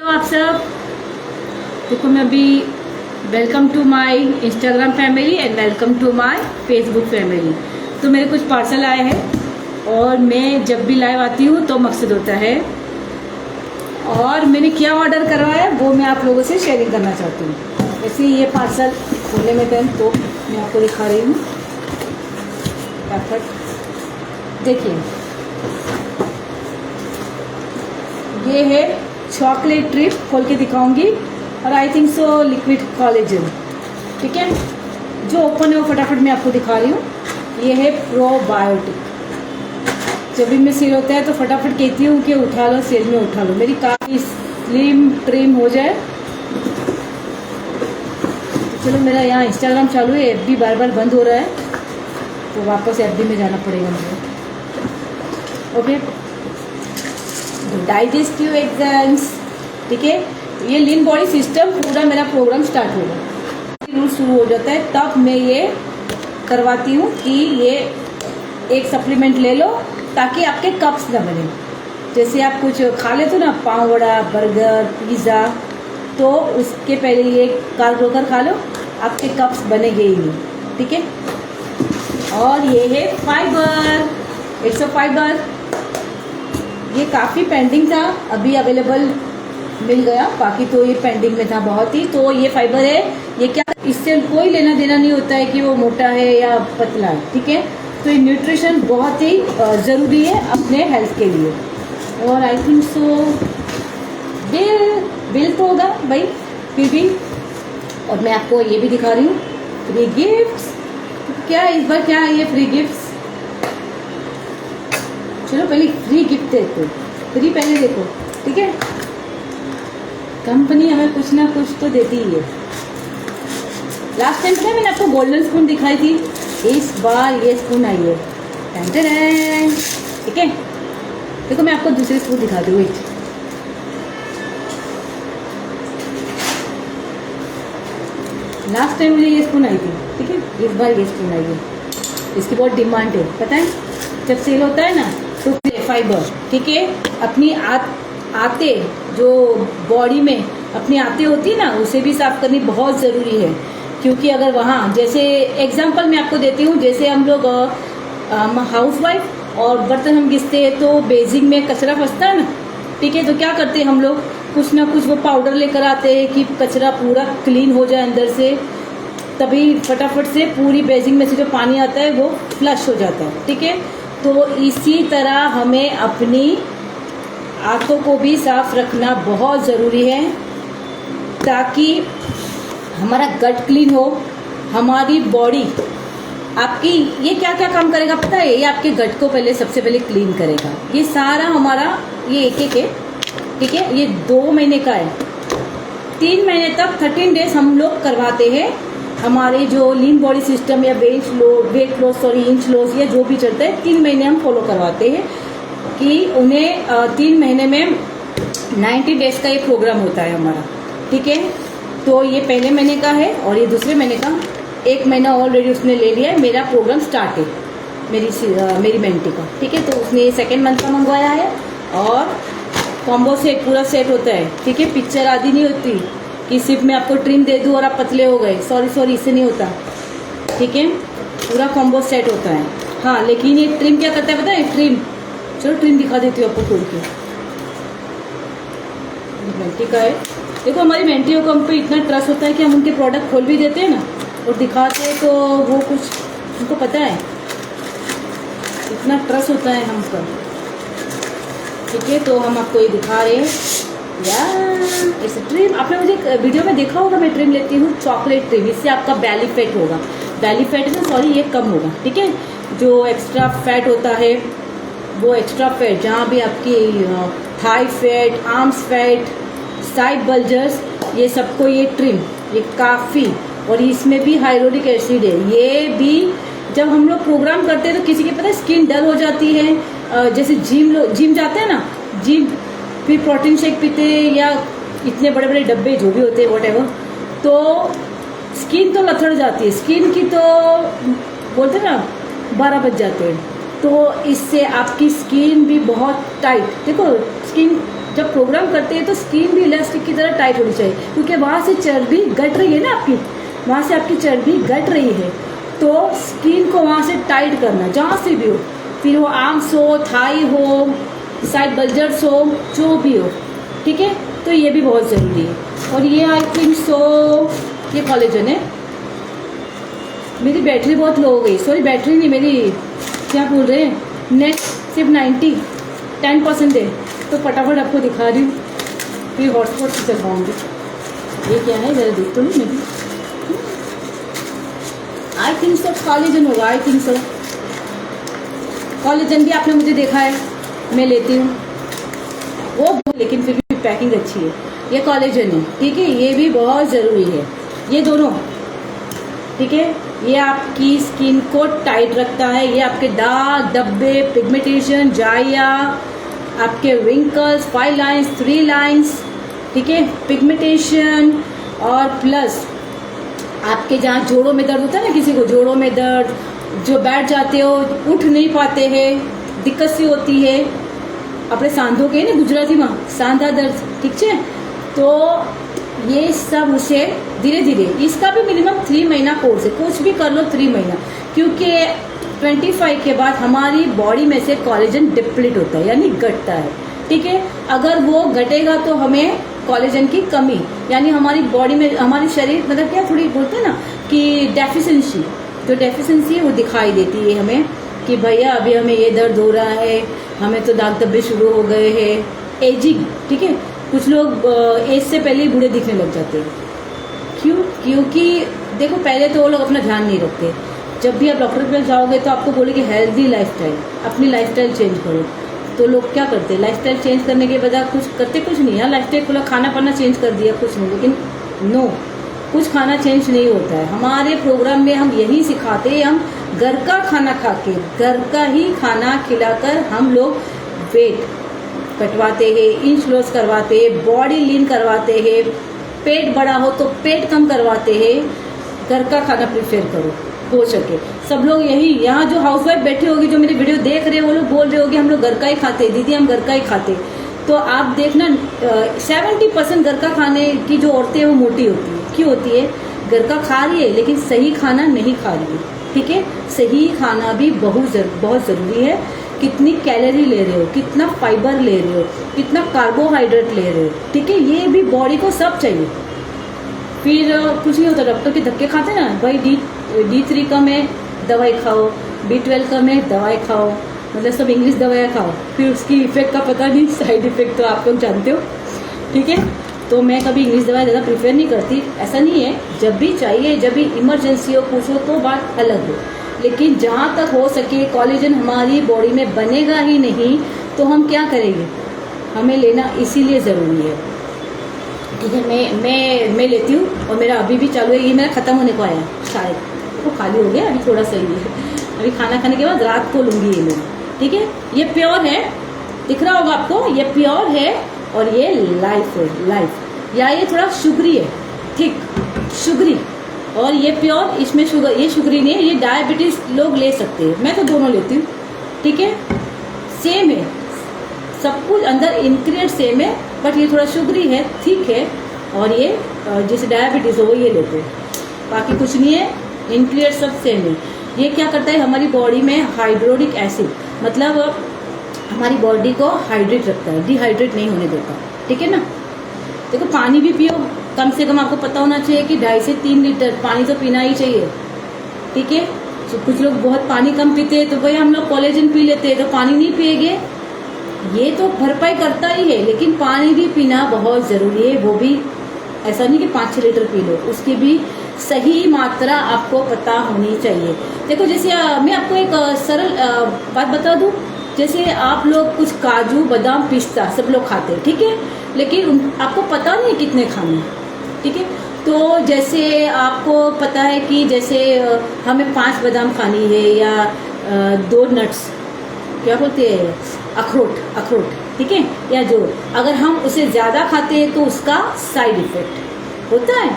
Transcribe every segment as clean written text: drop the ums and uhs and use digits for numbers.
तो आप सब देखो, मैं अभी welcome to my Instagram family and welcome to my Facebook family. तो मेरे कुछ पार्सल आए हैं और मैं जब भी लाइव आती हूँ तो मकसद होता है, और मैंने क्या ऑर्डर करवाया वो मैं आप लोगों से शेयरिंग करना चाहती हूँ। वैसे ये पार्सल खोलने में टाइम तो मैं आपको दिखा रही हूँ। देखिए, ये है चॉकलेट ट्रिप, खोल के दिखाऊंगी, और I think so liquid collagen. ठीक है, जो ओपन है वो फटाफट मैं आपको दिखा रही हूँ। ये है प्रोबायोटिक। जब भी मैं सेल होता है तो फटाफट कहती हूँ कि उठा लो, सेल में उठा लो, मेरी काफ़ी स्लिम ट्रिम हो जाए। तो चलो, मेरा यहाँ इंस्टाग्राम चालू है, एफबी बार बार बंद हो रहा है तो वापस एफबी में जाना पड़ेगा मुझे। Okay, digestive exams. ठीक है, ये लीन बॉडी सिस्टम पूरा मेरा प्रोग्राम स्टार्ट होगा, रूल शुरू हो जाता है, तब मैं ये करवाती हूँ कि ये एक सप्लीमेंट ले लो ताकि आपके कप्स ना बने। जैसे आप कुछ खा लेते हो ना, पाव वड़ा, बर्गर, पिज़्ज़ा, तो उसके पहले ये कार्ब ब्रोकर खा लो, आपके कप्स बनेंगे ही नहीं। ठीक है, और ये है फाइबर, इट्स अ फाइबर। ये काफ़ी पेंडिंग था, अभी अवेलेबल मिल गया, बाकी तो ये पेंडिंग में था बहुत ही। तो ये फाइबर है, ये क्या, इससे कोई लेना देना नहीं होता है कि वो मोटा है या पतला है। ठीक है, तो ये न्यूट्रिशन बहुत ही ज़रूरी है अपने हेल्थ के लिए। और आई थिंक सो बिल तो होगा भाई, फिर भी। और मैं आपको ये भी दिखा रही हूँ, फ्री गिफ्ट्स। क्या इस बार क्या है ये फ्री गिफ्ट्स? चलो पहले फ्री गिफ्ट देखो, फ्री पहले देखो। ठीक है, कंपनी हमें कुछ ना कुछ तो देती ही है। लास्ट टाइम क्या मैंने आपको गोल्डन स्पून दिखाई थी, इस बार ये स्पून आई है। ठीक है, देखो मैं आपको दूसरी स्पून दिखा दूँ। वेट, लास्ट टाइम मुझे ये स्पून आई थी, ठीक है, इस बार ये स्पून आई है। इसकी बहुत डिमांड है, पता है, जब सेल होता है ना तो फाइबर। ठीक है, अपनी आते जो बॉडी में अपनी आते होती है ना, उसे भी साफ करनी बहुत ज़रूरी है। क्योंकि अगर वहाँ, जैसे एग्जांपल मैं आपको देती हूँ, जैसे हम लोग हाउस वाइफ और बर्तन हम घिसते हैं तो बेसिंग में कचरा फंसता है ना। ठीक है, तो क्या करते हैं हम लोग, कुछ ना कुछ वो पाउडर लेकर आते हैं कि कचरा पूरा क्लीन हो जाए अंदर से, तभी फटाफट से पूरी बेसिंग में से जो पानी आता है वो फ्लश हो जाता है। ठीक है, तो इसी तरह हमें अपनी आंतों को भी साफ रखना बहुत ज़रूरी है, ताकि हमारा गट क्लीन हो। हमारी बॉडी आपकी ये क्या क्या काम करेगा पता है? ये आपके गट को पहले सबसे पहले क्लीन करेगा। ये सारा हमारा ये एक है। ठीक है, ये 2 महीने का है, 3 महीने तक 13 डेज हम लोग करवाते हैं। हमारे जो लीन बॉडी सिस्टम या वेट लॉस इंच लॉस या जो भी चलता है, 3 महीने हम फॉलो करवाते हैं कि उन्हें 3 महीने में 90 डेज का ये प्रोग्राम होता है हमारा। ठीक है, तो ये पहले महीने का है और ये दूसरे महीने का। 1 महीना ऑलरेडी उसने ले लिया है, मेरा प्रोग्राम स्टार्ट है मेरी मेंटी का। ठीक है, तो उसने 2nd मंथ का मंगवाया है और कॉम्बो से पूरा सेट होता है। ठीक है, पिक्चर आदि नहीं होती कि सिर्फ मैं आपको ट्रिम दे दूँ और आप पतले हो गए, सॉरी इससे नहीं होता। ठीक है, पूरा कॉम्बो सेट होता है। हाँ, लेकिन ये ट्रिम क्या करता है पता है? ट्रिम, चलो ट्रिम दिखा देती हूँ आपको खोल के। मेंटी का है, देखो हमारी मेंटियों को हम पे इतना ट्रस्ट होता है कि हम उनके प्रोडक्ट खोल भी देते हैं ना और दिखाते हैं, तो वो कुछ उनको पता है, इतना ट्रस्ट होता है हम पर। ठीक है, तो हम आपको ये दिखा रहे हैं यार, इस ट्रिम आपने मुझे वीडियो में देखा होगा, मैं ट्रिम लेती हूँ चॉकलेट ट्रिम। इससे आपका बैली फैट होगा, बैली फैट ना सॉरी ये कम होगा। ठीक है, जो एक्स्ट्रा फैट होता है वो एक्स्ट्रा फैट, जहाँ भी आपकी thigh fat, arms fat, side bulges, ये सबको ये ट्रिम, ये काफ़ी, और इसमें भी हाइलोरिक एसिड है। ये भी जब हम लोग प्रोग्राम करते हैं तो किसी की पता है स्किन डल हो जाती है, जैसे जिम जाते हैं ना, जिम फिर प्रोटीन शेक पीते हैं या इतने बड़े बड़े डब्बे जो भी होते हैं व्हाटएवर, तो स्किन तो लथड़ जाती है, स्किन की तो बोलते हैं ना 12 बज जाते हैं। तो इससे आपकी स्किन भी बहुत टाइट, देखो स्किन जब प्रोग्राम करते हैं तो स्किन भी इलास्टिक की तरह टाइट होनी चाहिए, क्योंकि वहाँ से चर्बी घट रही है ना आपकी, वहाँ से आपकी चर्बी घट रही है, तो स्किन को वहाँ से टाइट करना जहाँ से भी हो, फिर वो आर्म्स हो, थाई हो, साइड बल्जर्स हो, जो भी हो, ठीक है। तो ये भी बहुत ज़रूरी है। और ये आई थिंक सो ये कोलेजन है। मेरी बैटरी बहुत लो हो गई, सॉरी बैटरी नहीं, मेरी क्या बोल रहे हैं, नेट सिर्फ 10% है, तो फटाफट आपको दिखा रही हूँ, फिर हॉटस्पॉट से चल पाऊँगी। ये क्या है ज़रा देख तो नहीं, मैं भी आई थिंक सो कोलेजन होगा, आई थिंक सो कोलेजन भी आपने मुझे देखा है, मैं लेती हूँ वो, लेकिन फिर भी पैकिंग अच्छी है। ये कोलेजन है, ठीक है, ये भी बहुत ज़रूरी है, ये दोनों, ठीक है। ये आपकी स्किन को टाइट रखता है, ये आपके दाग धब्बे, पिगमेंटेशन, जाया, आपके रिंकल्स, 5 लाइन्स, 3 लाइन्स, ठीक है, पिगमेंटेशन, और प्लस आपके जहाँ जोड़ों में दर्द होता है ना, किसी को जोड़ों में दर्द, जो बैठ जाते हो उठ नहीं पाते हैं, दिक्कत सी होती है, अपने सांधों के ना गुजराती में सांधा दर्द, ठीक है, तो ये सब उसे धीरे धीरे, इसका भी मिनिमम 3 महीना कोर्स है, कुछ भी कर लो 3 महीना, क्योंकि 25 के बाद हमारी बॉडी में से कोलेजन डिप्लीट होता है, यानी घटता है, ठीक है। अगर वो घटेगा तो हमें कोलेजन की कमी, यानी हमारी बॉडी में, हमारी शरीर मतलब क्या, थोड़ी बोलते हैं ना कि डेफिशिएंसी, जो डेफिशिएंसी है वो दिखाई देती है हमें कि भैया अभी हमें ये दर्द हो रहा है, हमें तो दाग धब्बे शुरू हो गए हैं, एजिंग, ठीक है। कुछ लोग एज से पहले ही बूढ़े दिखने लग जाते हैं, क्यों? क्योंकि देखो पहले तो वो लोग अपना ध्यान नहीं रखते, जब भी आप डॉक्टर के पास जाओगे तो आपको बोलेंगे हेल्दी लाइफस्टाइल, अपनी लाइफस्टाइल चेंज करो, तो लोग क्या करते हैं, लाइफस्टाइल चेंज करने के बजाय कुछ करते कुछ नहीं है, लाइफस्टाइल खुला खाना पाना चेंज कर दिया कुछ नहीं, लेकिन नो, कुछ खाना चेंज नहीं होता है। हमारे प्रोग्राम में हम यही सिखाते हैं, हम घर का खाना खा के, घर का ही खाना खिलाकर हम लोग वेट कटवाते हैं, इंच लॉस करवाते हैं, बॉडी लीन करवाते हैं, पेट बड़ा हो तो पेट कम करवाते हैं। घर का खाना प्रेफर करो हो सके। सब लोग यही, यहाँ जो हाउसवाइफ बैठी होगी जो मेरी वीडियो देख रहे हैं, वो लोग बोल रहे होगी हम लोग घर का ही खाते, दीदी हम घर का ही खाते, तो आप देखना 70% घर का खाने की जो औरतें हैं वो मोटी होती है। क्यों होती है? घर का खा रही है लेकिन सही खाना नहीं खा रही है, ठीक है। सही खाना भी बहुत ज़रूरी है। कितनी कैलोरी ले रहे हो, कितना फाइबर ले रहे हो, कितना कार्बोहाइड्रेट ले रहे हो, ठीक है, ये भी बॉडी को सब चाहिए। फिर कुछ नहीं होता, डॉक्टर के धक्के खाते ना, भाई D3 कम है दवाई खाओ, B12 कम है दवाई खाओ, मतलब सब इंग्लिश दवाइयाँ खाओ, फिर उसकी इफेक्ट का पता नहीं, साइड इफेक्ट तो आप लोग जानते हो, ठीक है। तो मैं कभी इंग्लिश दवाई ज़्यादा प्रेफर नहीं करती, ऐसा नहीं है, जब भी चाहिए, जब भी इमरजेंसी हो कुछ हो तो बात अलग हो, लेकिन जहाँ तक हो सके कोलेजन हमारी बॉडी में बनेगा ही नहीं तो हम क्या करेंगे, हमें लेना इसीलिए ज़रूरी है, ठीक है। मैं लेती हूँ और मेरा अभी भी चालू है, ये मेरा ख़त्म होने को आया शायद, वो खाली हो गया, अभी थोड़ा सही है, अभी खाना खाने के बाद रात को लूँगी ये मैं, ठीक है। ये प्योर है, दिख रहा होगा आपको, ये प्योर है और ये लाइफ है, लाइफ, या ये थोड़ा शुगरी है, ठीक, शुगरी, और ये प्योर, इसमें शुगर, ये शुगरी नहीं है, ये डायबिटीज लोग ले सकते हैं, मैं तो दोनों लेती हूँ, ठीक है। सेम है, सब कुछ अंदर इंग्रेडिएंट सेम है, बट ये थोड़ा शुगरी है, ठीक है, और ये जैसे डायबिटीज हो वो ये लेते हैं, बाकी कुछ नहीं है, इंग्रेडिएंट सब सेम है। ये क्या करता है हमारी बॉडी में हाइड्रोलिक एसिड, मतलब हमारी बॉडी को हाइड्रेट रखता है, डिहाइड्रेट नहीं होने देता, ठीक है ना। देखो पानी भी पियो, कम से कम आपको पता होना चाहिए कि 2.5 से 3 लीटर पानी तो पीना ही चाहिए, ठीक है। तो कुछ लोग बहुत पानी कम पीते हैं तो भाई हम लोग कोलेजन पी लेते हैं, तो पानी नहीं पिएंगे, ये तो भरपाई करता ही है, लेकिन पानी भी पीना बहुत ज़रूरी है, वो भी ऐसा नहीं कि 5-6 लीटर पी लो, उसकी भी सही मात्रा आपको पता होनी चाहिए। देखो जैसे मैं आपको एक सरल बात बता दूं, जैसे आप लोग कुछ काजू बादाम पिस्ता सब लोग खाते हैं, ठीक है, लेकिन आपको पता नहीं कितने खाने, ठीक है। तो जैसे आपको पता है कि जैसे हमें 5 बादाम खानी है या 2 नट्स, क्या बोलते हैं, अखरोट, ठीक है, या जो, अगर हम उसे ज़्यादा खाते हैं तो उसका साइड इफेक्ट होता है,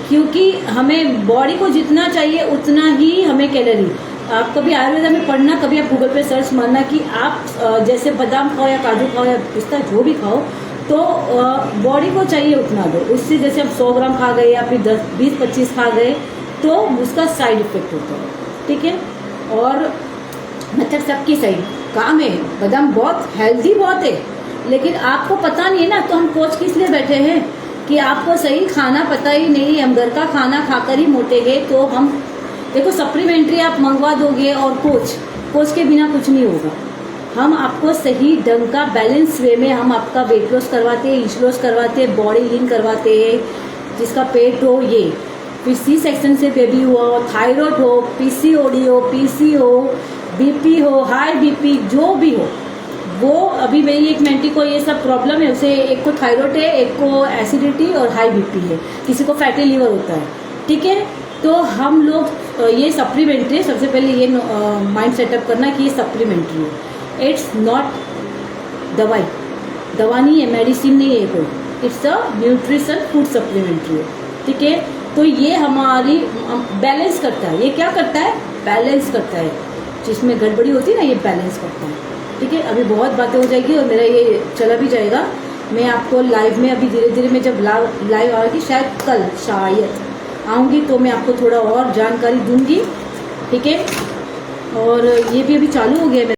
क्योंकि हमें बॉडी को जितना चाहिए उतना ही हमें कैलोरी, आप कभी आयुर्वेदा में पढ़ना, कभी आप गूगल पे सर्च मारना कि आप जैसे बादाम खाओ या काजू खाओ या पिस्ता जो भी खाओ, तो बॉडी को चाहिए उतना दो। उससे जैसे हम 100 ग्राम खा गए या फिर 10-20-25 खा गए तो उसका साइड इफेक्ट होता है, ठीक है। और मतलब सबकी सही काम है, बादाम बहुत हेल्दी बहुत है, लेकिन आपको पता नहीं है ना, तो हम कोच किस लिए बैठे हैं कि आपको सही खाना पता ही नहीं। हम घर का खाना खाकर ही मोटे गए, तो हम देखो सप्लीमेंट्री आप मंगवा दोगे और कोच के बिना कुछ नहीं होगा। हम आपको सही ढंग का बैलेंस वे में हम आपका वेट लॉस करवाते हैं, इंच लॉस करवाते हैं, बॉडी लीन करवाते हैं, जिसका पेट हो, ये फिर सी सेक्शन से बेबी हुआ हो, थायराइड हो, पीसीओडी हो, पीसी हो, बीपी हो, हाई बीपी जो भी हो, वो अभी मेरी एक मेंटी को ये सब प्रॉब्लम है, उसे एक को थायराइड है, एक को एसिडिटी और हाई बीपी है, किसी को फैटी लीवर होता है, ठीक है। तो हम लोग ये सप्लीमेंट्री, सबसे पहले ये माइंड सेटअप करना कि ये सप्लीमेंट्री है, इट्स नॉट दवा नहीं है, मेडिसिन नहीं है कोई, it's a nutrition food supplementary है, ठीक है। तो ये हमारी बैलेंस करता है। ये क्या करता है? बैलेंस करता है, जिसमें गड़बड़ी होती है ना, ये बैलेंस करता है, ठीक है। अभी बहुत बातें हो जाएगी और मेरा ये चला भी जाएगा। मैं आपको लाइव में अभी धीरे धीरे मैं जब लाइव आएगी, शायद कल शायद आऊँगी, तो मैं आपको थोड़ा और जानकारी दूंगी, ठीक है। और ये भी अभी चालू हो गया।